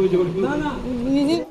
ना ना नहीं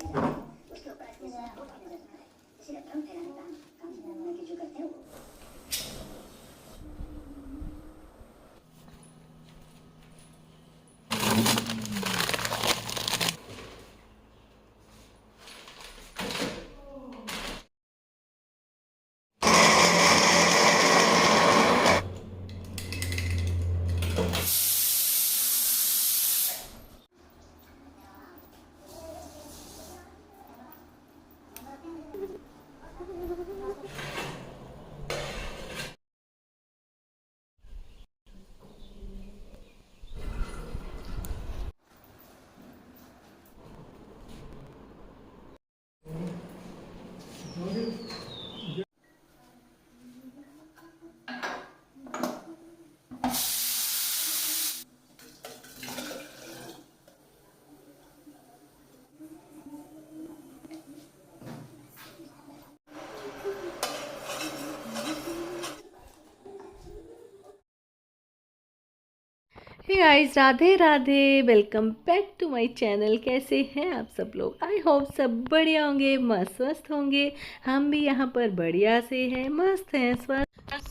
hey guys, Radhe Radhe. Welcome back to my channel. कैसे हैं आप सब लोग? आई होप सब बढ़िया होंगे, मस्त मस्त होंगे। हम भी यहाँ पर बढ़िया से हैं, मस्त हैं,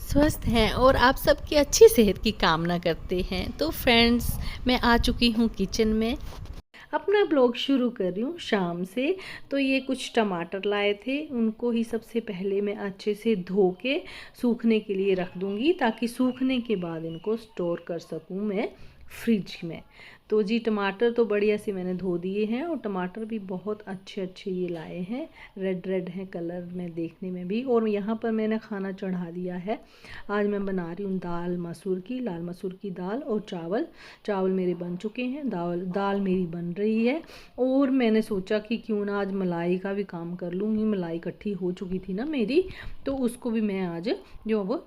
स्वस्थ हैं और आप सबकी अच्छी सेहत की कामना करते हैं। तो फ्रेंड्स, मैं आ चुकी हूँ किचन में, अपना ब्लॉग शुरू कर रही हूँ शाम से। तो ये कुछ टमाटर लाए थे, उनको ही सबसे पहले मैं अच्छे से धो के सूखने के लिए रख दूँगी, ताकि सूखने के बाद इनको स्टोर कर सकूँ मैं फ्रिज में। तो जी टमाटर तो बढ़िया से मैंने धो दिए हैं, और टमाटर भी बहुत अच्छे अच्छे ये लाए हैं, रेड रेड हैं कलर में देखने में भी। और यहाँ पर मैंने खाना चढ़ा दिया है। आज मैं बना रही हूँ दाल मसूर की, लाल मसूर की दाल और चावल। चावल मेरे बन चुके हैं, दाल दाल मेरी बन रही है। और मैंने सोचा कि क्यों ना आज मलाई का भी काम कर लूँगी। मलाई इकट्ठी हो चुकी थी ना मेरी, तो उसको भी मैं आज जो वो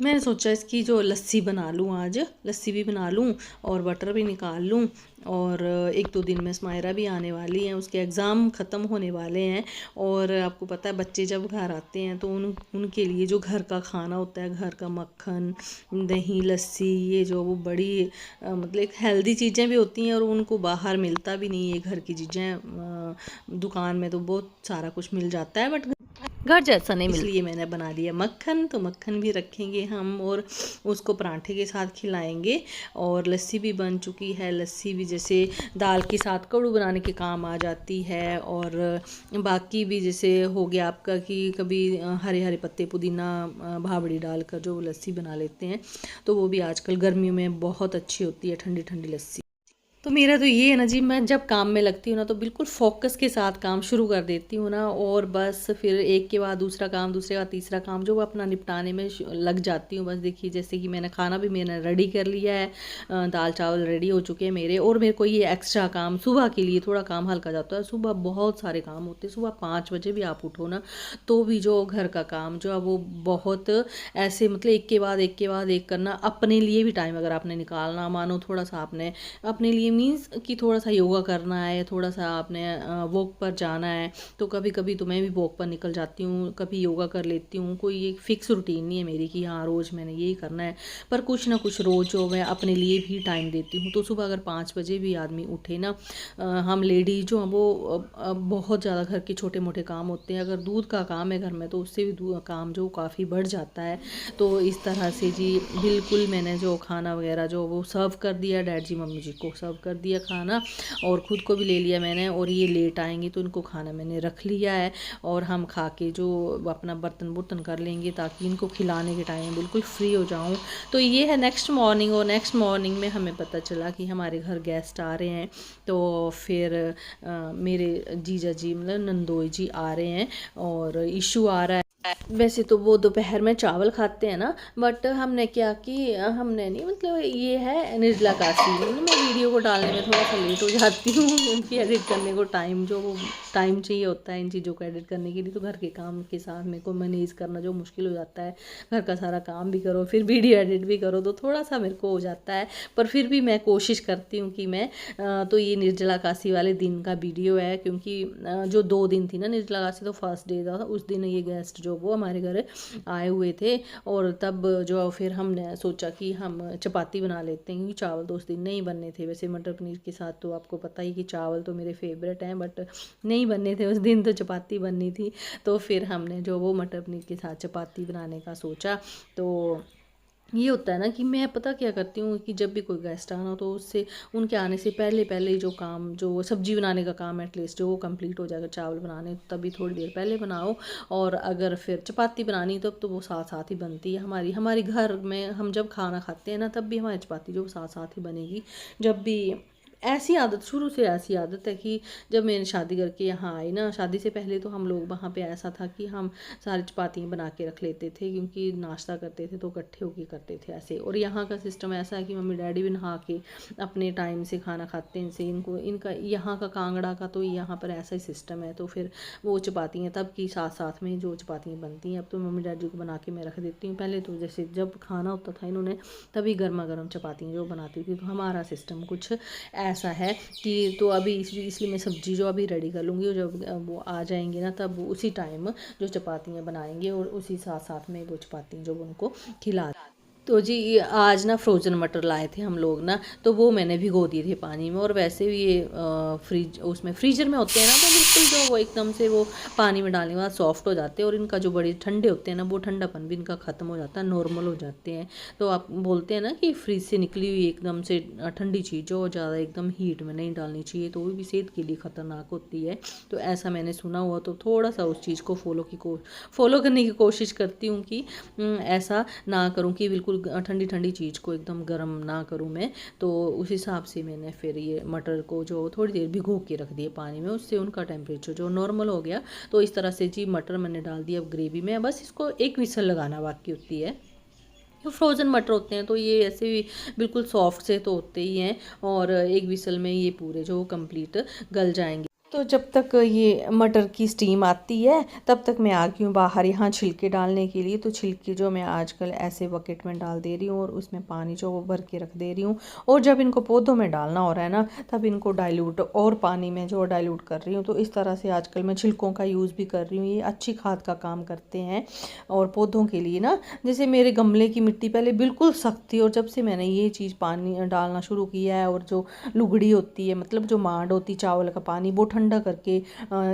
मैंने सोचा इसकी जो लस्सी बना लूँ, आज लस्सी भी बना लूँ और बटर भी निकाल लूँ। और एक दो दिन में स्मायरा भी आने वाली हैं, उसके एग्ज़ाम ख़त्म होने वाले हैं। और आपको पता है बच्चे जब घर आते हैं तो उनके लिए जो घर का खाना होता है, घर का मक्खन, दही, लस्सी, ये जो वो बड़ी मतलब एक हेल्दी चीज़ें भी होती हैं, और उनको बाहर मिलता भी नहीं है घर की चीज़ें। दुकान में तो बहुत सारा कुछ मिल जाता है, बट घर जैसा नहीं मिलता। इसलिए मैंने बना दिया मक्खन, तो मक्खन भी रखेंगे हम और उसको पराठे के साथ खिलाएंगे। और लस्सी भी बन चुकी है। लस्सी भी जैसे दाल के साथ कड़ू बनाने के काम आ जाती है। और बाकी भी जैसे हो गया आपका कि कभी हरे हरे पत्ते, पुदीना, भाबड़ी डालकर जो लस्सी बना लेते हैं, तो वो भी आजकल गर्मियों में बहुत अच्छी होती है, ठंडी ठंडी लस्सी। तो मेरा तो ये है ना जी, मैं जब काम में लगती हूँ ना तो बिल्कुल फोकस के साथ काम शुरू कर देती हूँ ना, और बस फिर एक के बाद दूसरा काम, दूसरे के बाद तीसरा काम जो वो अपना निपटाने में लग जाती हूँ। बस देखिए, जैसे कि मैंने खाना भी मैंने रेडी कर लिया है, दाल चावल रेडी हो चुके हैं मेरे। और मेरे को ये एक्स्ट्रा काम सुबह के लिए थोड़ा काम हल्का जाता है। सुबह बहुत सारे काम होते हैं, सुबह 5 बजे भी आप उठो ना तो भी जो घर का काम जो है वो बहुत ऐसे मतलब एक के बाद एक के बाद एक करना। अपने लिए भी टाइम अगर आपने निकालना, मानो थोड़ा सा आपने अपने लिए मीन्स कि थोड़ा सा योगा करना है, थोड़ा सा आपने वॉक पर जाना है, तो कभी कभी तो मैं भी वॉक पर निकल जाती हूँ, कभी योगा कर लेती हूँ। कोई एक फिक्स रूटीन नहीं है मेरी कि हाँ रोज़ मैंने यही करना है, पर कुछ ना कुछ रोज़ जो मैं अपने लिए भी टाइम देती हूँ। तो सुबह अगर 5 बजे भी आदमी उठे ना, हम लेडीज जो हैं वो बहुत ज़्यादा घर के छोटे मोटे काम होते हैं। अगर दूध का काम है घर में तो उससे भी काम जो काफ़ी बढ़ जाता है। तो इस तरह से जी बिल्कुल मैंने जो खाना वगैरह जो वो सर्व कर दिया, डैड जी मम्मी जी को सर्व कर दिया खाना, और ख़ुद को भी ले लिया मैंने। और ये लेट आएंगे तो इनको खाना मैंने रख लिया है, और हम खा के जो अपना बर्तन बुर्तन कर लेंगे, ताकि इनको खिलाने के टाइम बिल्कुल फ्री हो जाऊँ। तो ये है नेक्स्ट मॉर्निंग। और नेक्स्ट मॉर्निंग में हमें पता चला कि हमारे घर गेस्ट आ रहे हैं। तो फिर मेरे जीजा जी मतलब नंदोई जी आ रहे हैं, और इशू आ रहा है। वैसे तो वो दोपहर में चावल खाते हैं ना, बट हमने क्या कि हमने नहीं, मतलब ये है निर्जला काशी। मतलब मैं वीडियो को डालने में थोड़ा सा लेट हो जाती हूँ, क्योंकि एडिट करने को टाइम जो वो टाइम चाहिए होता है इन चीज़ों को एडिट करने के लिए। तो घर के काम के साथ मेरे को मैनेज करना जो मुश्किल हो जाता है, घर का सारा काम भी करो फिर वीडियो एडिट भी करो, तो थोड़ा सा मेरे को हो जाता है। पर फिर भी मैं कोशिश करती हूँ कि मैं तो ये निर्जला काशी वाले दिन का वीडियो है, क्योंकि जो 2 दिन थी ना निर्जला काशी, तो फर्स्ट डे था उस दिन ये गेस्ट जो वो हमारे घर आए हुए थे। और तब जो फिर हमने सोचा कि हम चपाती बना लेते हैं, क्योंकि चावल तो उस दिन नहीं बनने थे। वैसे मटर पनीर के साथ तो आपको पता ही कि चावल तो मेरे फेवरेट हैं, बट नहीं बनने थे उस दिन, तो चपाती बननी थी। तो फिर हमने जो वो मटर पनीर के साथ चपाती बनाने का सोचा। तो ये होता है ना कि मैं पता क्या करती हूँ कि जब भी कोई गेस्ट आना तो उससे उनके आने से पहले पहले जो काम, जो सब्जी बनाने का काम एटलीस्ट जो वो कंप्लीट हो जाएगा। चावल बनाने तो तभी थोड़ी देर पहले बनाओ, और अगर फिर चपाती बनानी तब तो वो साथ साथ ही बनती है। हमारी घर में हम जब खाना खाते हैं ना, तब भी हमारी चपाती जो साथ साथ ही बनेगी। जब भी ऐसी आदत, शुरू से ऐसी आदत है कि जब मैंने शादी करके यहाँ आई ना, शादी से पहले तो हम लोग वहाँ पे ऐसा था कि हम सारी चपातियाँ बना के रख लेते थे, क्योंकि नाश्ता करते थे तो इकट्ठे होके करते थे ऐसे। और यहाँ का सिस्टम ऐसा है कि मम्मी डैडी भी नहा के अपने टाइम से खाना खाते हैं। से इनका यहाँ का कांगड़ा का तो यहाँ पर ऐसा ही सिस्टम है। तो फिर वो चपातियाँ तब की साथ साथ में जो चपातियाँ बनती हैं, अब तो मम्मी डैडी को बना के मैं रख देती हूँ। पहले तो जैसे जब खाना होता था इन्होंने, तभी गर्मा गर्म चपातियाँ जो बनाती थी। तो हमारा सिस्टम कुछ ऐसा है कि तो अभी इसलिए मैं सब्ज़ी जो अभी रेडी कर लूँगी, और जब वो आ जाएंगे ना, तब उसी टाइम जो चपातियाँ बनाएंगे और उसी साथ साथ में वो चपाती जो उनको खिला। तो जी आज ना फ्रोज़न मटर लाए थे हम लोग ना, तो वो मैंने भिगो दिए थे पानी में। और वैसे भी ये उसमें फ्रीजर में होते हैं ना, तो बिल्कुल जो वो एकदम से वो पानी में डालने के बाद सॉफ्ट हो जाते हैं। और इनका जो बड़े ठंडे होते हैं ना, वो ठंडापन भी इनका ख़त्म हो जाता है, नॉर्मल हो जाते हैं। तो आप बोलते हैं ना कि फ्रिज से निकली हुई एकदम से ठंडी चीज़ जो ज़्यादा एकदम हीट में नहीं डालनी चाहिए, तो वो भी सेहत के लिए ख़तरनाक होती है। तो ऐसा मैंने सुना हुआ, तो थोड़ा सा उस चीज़ को फॉलो करने की कोशिश करती हूँ कि ऐसा ना करूँ कि बिल्कुल ठंडी ठंडी चीज़ को एकदम गर्म ना करूँ मैं। तो उस हिसाब से मैंने फिर ये मटर को जो थोड़ी देर भिगो के रख दिए पानी में, उससे उनका टेम्परेचर जो नॉर्मल हो गया। तो इस तरह से जी मटर मैंने डाल दिया अब ग्रेवी में। बस इसको एक विसल लगाना बाकी होती है। जो फ्रोज़न मटर होते हैं तो ये ऐसे भी बिल्कुल सॉफ्ट से तो होते ही हैं, और एक विसल में ये पूरे जो कंप्लीट गल जाएंगे। तो जब तक ये मटर की स्टीम आती है, तब तक मैं आ गई हूँ बाहर यहाँ छिलके डालने के लिए। तो छिलके जो मैं आजकल ऐसे बकेट में डाल दे रही हूँ, और उसमें पानी जो वो भर के रख दे रही हूँ। और जब इनको पौधों में डालना हो रहा है ना, तब इनको डाइल्यूट और पानी में जो डाइल्यूट कर रही हूँ। तो इस तरह से आजकल मैं छिलकों का यूज़ भी कर रही हूँ। ये अच्छी खाद का काम करते हैं और पौधों के लिए ना। जैसे मेरे गमले की मिट्टी पहले बिल्कुल सख्त थी, और जब से मैंने ये चीज़ पानी डालना शुरू किया है, और जो लुगड़ी होती है, मतलब जो मांड होती चावल का पानी, वो ठंडा करके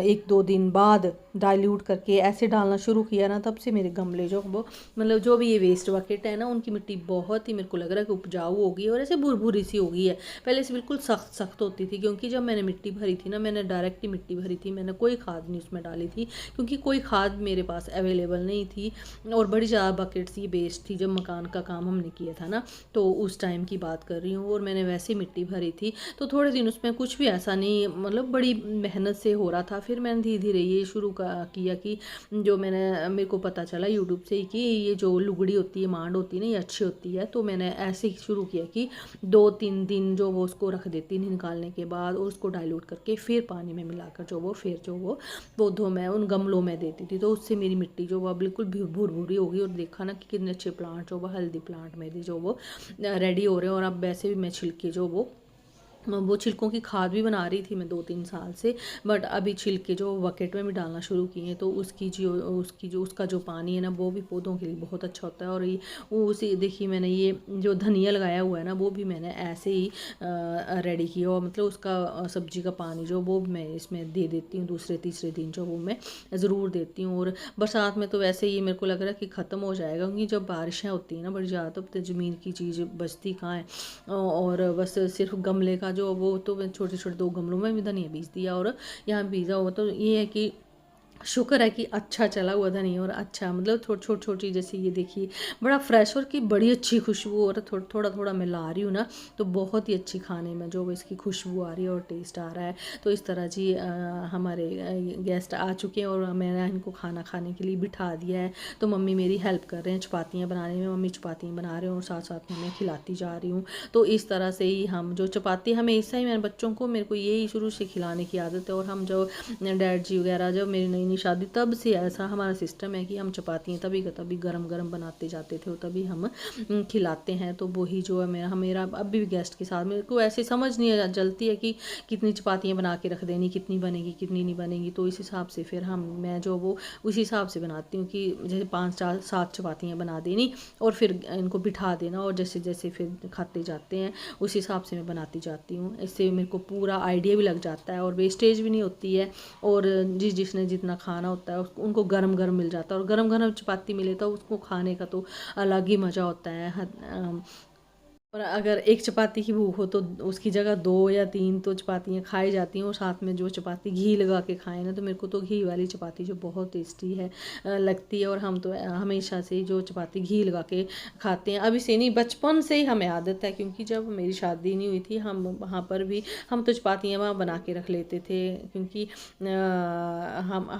1-2 दिन बाद डाइल्यूट करके ऐसे डालना शुरू किया ना, तब से मेरे गमले जो वो मतलब जो भी ये वेस्ट बकेट है ना, उनकी मिट्टी बहुत ही मेरे को लग रहा है कि उपजाऊ होगी, और ऐसे भुरभुरी सी हो गई है। पहले से बिल्कुल सख्त सख्त होती थी, क्योंकि जब मैंने मिट्टी भरी थी ना, मैंने डायरेक्ट ही मिट्टी भरी थी, मैंने कोई खाद नहीं उसमें डाली थी, क्योंकि कोई खाद मेरे पास अवेलेबल नहीं थी। और बड़ी ज़्यादा बकेट्स ये वेस्ट थी, जब मकान का काम हमने किया था ना, तो उस टाइम की बात कर रही हूँ। और मैंने वैसे मिट्टी भरी थी, तो थोड़े दिन उसमें कुछ भी ऐसा नहीं, मतलब बड़ी मेहनत से हो रहा था। फिर मैंने धीरे धीरे ये शुरू किया कि जो मेरे को पता चला यूट्यूब से ही कि ये जो लुगड़ी होती है, मांड होती है ना, ये अच्छी होती है। तो मैंने ऐसे ही शुरू किया कि 2-3 दिन जो वो उसको रख देती निकालने के बाद, और उसको डाइल्यूट करके फिर पानी में मिलाकर जो वो पौधों में उन गमलों में देती थी। तो उससे मेरी मिट्टी जो वो बिल्कुल भुरभुरी हो गई, और देखा ना कि कितने अच्छे प्लांट जो वो हेल्दी प्लांट मेरे जो वो रेडी हो रहे हैं। और अब वैसे भी मैं छिलके जो वो छिलकों की खाद भी बना रही थी मैं 2-3 साल से, बट अभी छिलके जो बकेट में भी डालना शुरू किए हैं। तो उसका जो पानी है ना, वो भी पौधों के लिए बहुत अच्छा होता है। और ये उसी देखिए, मैंने ये जो धनिया लगाया हुआ है ना, वो भी मैंने ऐसे ही रेडी किया, और मतलब उसका सब्जी का पानी जो वो मैं इसमें दे देती हूँ दूसरे तीसरे दिन, जो वो मैं ज़रूर देती हूँ। और बरसात में तो वैसे ही मेरे को लग रहा है कि ख़त्म हो जाएगा, क्योंकि जब बारिशें होती हैं ना बड़ी ज़्यादा, तो ज़मीन की चीज़ बचती कहाँ है। और बस सिर्फ गमले का जो वो, तो छोटे छोटे 2 गमलों में भी धनिया बीज दिया, और यहाँ बीजा हुआ। तो ये है कि शुक्र है कि अच्छा चला हुआ था नहीं, और अच्छा मतलब छोटी जैसे ये देखिए बड़ा फ्रेश, और की बड़ी अच्छी खुशबू, और थोड़ा थोड़ा मैं ला रही हूँ ना, तो बहुत ही अच्छी खाने में जो इसकी खुशबू आ रही है और टेस्ट आ रहा है। तो इस तरह जी हमारे गेस्ट आ चुके हैं, और मैंने इनको खाना खाने के लिए बिठा दिया है। तो मम्मी मेरी हेल्प कर रहे हैं चपातियाँ बनाने में, मम्मी चपातियाँ बना रहे हैं और साथ साथ में मैं खिलाती जा रही हूँ। तो इस तरह से ही हम जो चपाती हमेशा ही, मेरे बच्चों को मेरे को यही शुरू से खिलाने की आदत है। और हम जो डैड जी वगैरह जब मेरी नई बनी शादी तब से ऐसा हमारा सिस्टम है कि हम चपातियाँ तभी का तभी गरम गरम बनाते जाते थे और तभी हम खिलाते हैं। तो वही जो है मेरा अब भी गेस्ट के साथ मेरे को ऐसे समझ नहीं चलती है कि कितनी चपातियाँ बना के रख देनी, कितनी बनेगी कितनी नहीं बनेगी। तो इस हिसाब से फिर मैं जो वो उसी हिसाब से बनाती हूँ कि जैसे 5-4-7 चपातियाँ बना देनी और फिर इनको बिठा देना और जैसे जैसे फिर खाते जाते हैं उस हिसाब से मैं बनाती जाती हूँ। इससे मेरे को पूरा आइडिया भी लग जाता है और वेस्टेज भी नहीं होती है और जिसने जितना खाना होता है उनको गरम गरम मिल जाता है और गरम गरम चपाती मिले तो उसको खाने का तो अलग ही मज़ा होता है। और अगर एक चपाती की भूख हो तो उसकी जगह 2 या 3 तो चपातियाँ खाई जाती हैं और साथ में जो चपाती घी लगा के खाएं ना तो मेरे को तो घी वाली चपाती जो बहुत टेस्टी है लगती है। और हम तो हमेशा से ही जो चपाती घी लगा के खाते हैं, अभी से नहीं बचपन से ही हमें आदत है क्योंकि जब मेरी शादी नहीं हुई थी हम वहाँ पर भी हम तो चपातियाँ वहाँ बना के रख लेते थे क्योंकि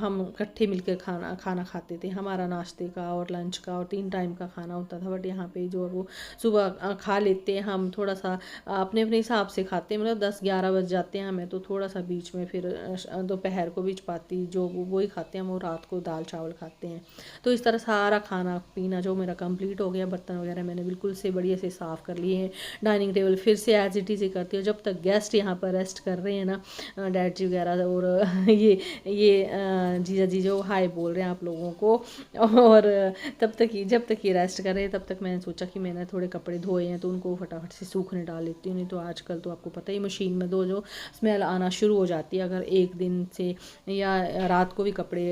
हम इकट्ठे मिलकर खाना खाते थे। हमारा नाश्ते का और लंच का और 3 टाइम का खाना होता था। बट यहाँ पे जो वो सुबह खा लेते हैं हम थोड़ा सा अपने अपने हिसाब से खाते हैं, मतलब 10-11 बज जाते हैं हमें तो थोड़ा सा बीच में फिर दोपहर को भी चपाती जो वो ही खाते हैं, हम वो रात को दाल चावल खाते हैं। तो इस तरह सारा खाना पीना जो मेरा कंप्लीट हो गया। बर्तन वगैरह मैंने बिल्कुल से बढ़िया से साफ़ कर लिए हैं। डाइनिंग टेबल फिर से एज इट इज़ ही करती हूँ जब तक गेस्ट यहाँ पर रेस्ट कर रहे हैं ना, डैड जी वगैरह और ये जीजा जी जो हाय बोल रहे हैं आप लोगों को। और जब तक ये रेस्ट कर रहे हैं तब तक मैंने सोचा कि मैंने थोड़े कपड़े धोए हैं तो उनको फटाफट से सूखने डाल लेती हूँ। नहीं तो आजकल तो आपको पता ही मशीन में दो जो स्मेल आना शुरू हो जाती है। अगर एक दिन से या रात को भी कपड़े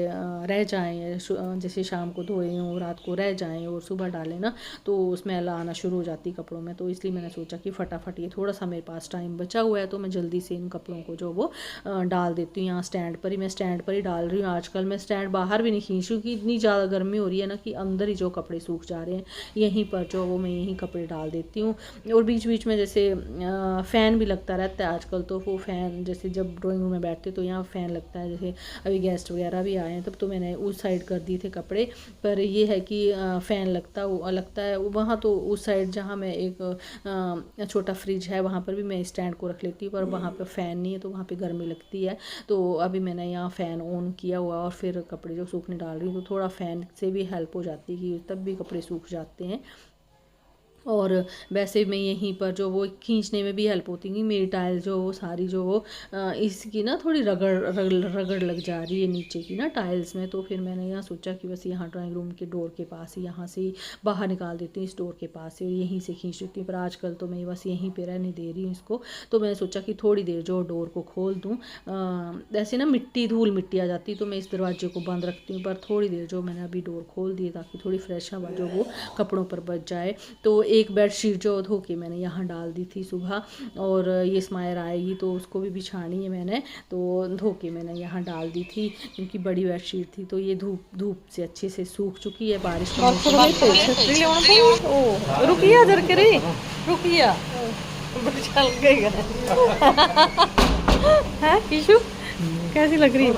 रह जाएँ जैसे शाम को धोए हों रात को रह जाएँ और सुबह डालें ना तो स्मेल आना शुरू हो जाती है कपड़ों में। तो इसलिए मैंने सोचा कि फटाफट ये थोड़ा सा मेरे पास टाइम बचा हुआ है तो मैं जल्दी से इन कपड़ों को जो वो डाल देती हूँ। यहाँ स्टैंड पर ही मैं स्टैंड पर ही डाल रही हूँ। आजकल मैं स्टैंड बाहर भी नहीं खींच रही क्योंकि इतनी ज़्यादा गर्मी हो रही है ना कि अंदर ही जो कपड़े सूख जा रहे हैं यहीं पर जो वो मैं यहीं कपड़े डाल देती हूँ। और बीच बीच में जैसे फ़ैन भी लगता रहता है आजकल तो वो फ़ैन जैसे जब ड्राइंग रूम में बैठते तो यहाँ फ़ैन लगता है। जैसे अभी गेस्ट वगैरह भी आए हैं तब तो मैंने उस साइड कर दिए थे कपड़े, पर ये है कि फ़ैन लगता है वहाँ तो उस साइड जहाँ मैं एक छोटा फ्रिज है वहाँ पर भी मैं स्टैंड को रख लेती हूँ पर वहाँ पर फ़ैन नहीं है तो वहाँ पर गर्मी लगती है। तो अभी मैंने यहाँ फ़ैन ऑन किया हुआ और फिर कपड़े जो सूखने डाल रही हूँ तो थोड़ा फ़ैन से भी हेल्प हो जाती है कि तब भी कपड़े सूख जाते हैं। और वैसे मैं यहीं पर जो वो खींचने में भी हेल्प होती है कि मेरी टाइल जो वो सारी जो वो इसकी ना थोड़ी रगड़ लग जा रही है नीचे की ना टाइल्स में। तो फिर मैंने यहाँ सोचा कि बस यहाँ ड्राइंग रूम के डोर के पास ही यहाँ से बाहर निकाल देती हूँ इस डोर के पास से और यहीं से खींच देती हूँ। पर आजकल तो मैं बस यहीं पर रहने दे रही हूँ इसको। तो मैंने सोचा कि थोड़ी देर जो डोर को खोल दूँ, ऐसे ना धूल मिट्टी आ जाती तो मैं इस दरवाजे को बंद रखती हूँ। पर थोड़ी देर जो मैंने अभी डोर खोल दिए ताकि थोड़ी फ्रेश हवा जो वो कपड़ों पर बच जाए। तो एक बेडशीट जो धो के मैंने यहाँ डाल दी थी सुबह और ये स्मायर आएगी तो उसको भी बिछानी है मैंने, तो धो के मैंने यहाँ डाल दी थी क्योंकि बड़ी बेडशीट थी। तो ये धूप से अच्छे से सूख चुकी है। बारिश का रुकिया जर करे रुकिया है किशु कैसी लग रही है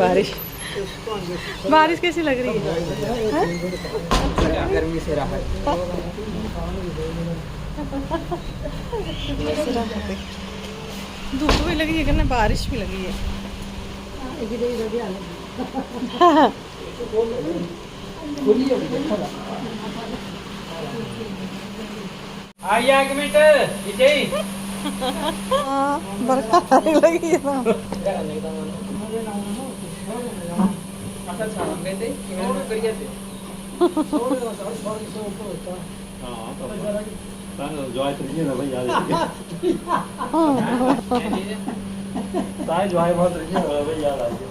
बारिश कैसी लग रही है? गर्मी से राहत धूप भी लगी है करने बारिश भी लगी है। आइए 1 मिनट विजय बरखा लगी है ना। अच्छा छान गए थे कि मैंने कर गए थे हां जॉय तो नहीं है भाई याद ताई जॉय बहुत रही है भाई याद आ गया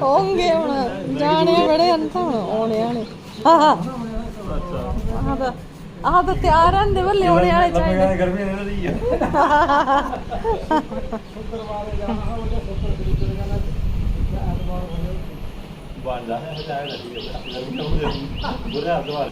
होंगे हुण जाने बड़े अंत हुण आने आने अच्छा हाँ तो तैयार रहंदे बल्ले होने वाले चाहिए गर्मी लग रही है बांधा है जाएगा गर्मी हो गई बुरा हाल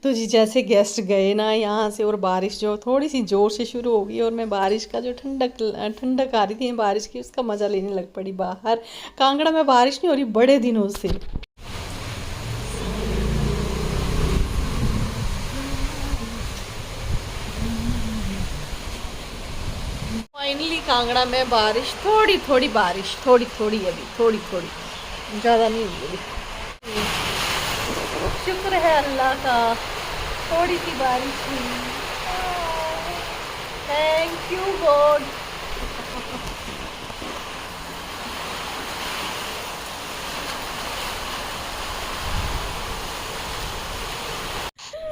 तो जी जैसे गेस्ट गए ना यहाँ से, और बारिश जो थोड़ी सी ज़ोर से शुरू हो गई, और मैं बारिश का जो ठंडक आ रही थी बारिश की, उसका मज़ा लेने लग पड़ी। बाहर कांगड़ा में बारिश नहीं हो रही बड़े दिनों से। फाइनली कांगड़ा में बारिश, थोड़ी थोड़ी बारिश, थोड़ी थोड़ी अभी, थोड़ी थोड़ी, ज़्यादा नहीं हुई अभी। शुक्र है अल्लाह का, थोड़ी सी बारिश हुई। Thank you God.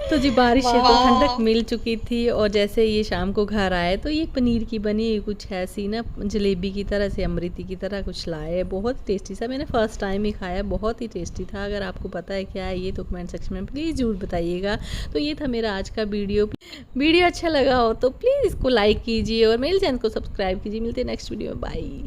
तो जी बारिश से तो ठंडक मिल चुकी थी, और जैसे ये शाम को घर आए तो ये पनीर की बनी हुई कुछ ऐसी ना जलेबी की तरह से, अमृति की तरह कुछ लाए, बहुत टेस्टी सा। मैंने फर्स्ट टाइम ही खाया, बहुत ही टेस्टी था। अगर आपको पता है क्या है ये तो कमेंट सेक्शन में प्लीज़ ज़रूर बताइएगा। तो ये था मेरा आज का वीडियो अच्छा लगा हो तो प्लीज़ इसको लाइक कीजिए और मेरे चैनल को सब्सक्राइब कीजिए। मिलते हैं नेक्स्ट वीडियो में, बाय।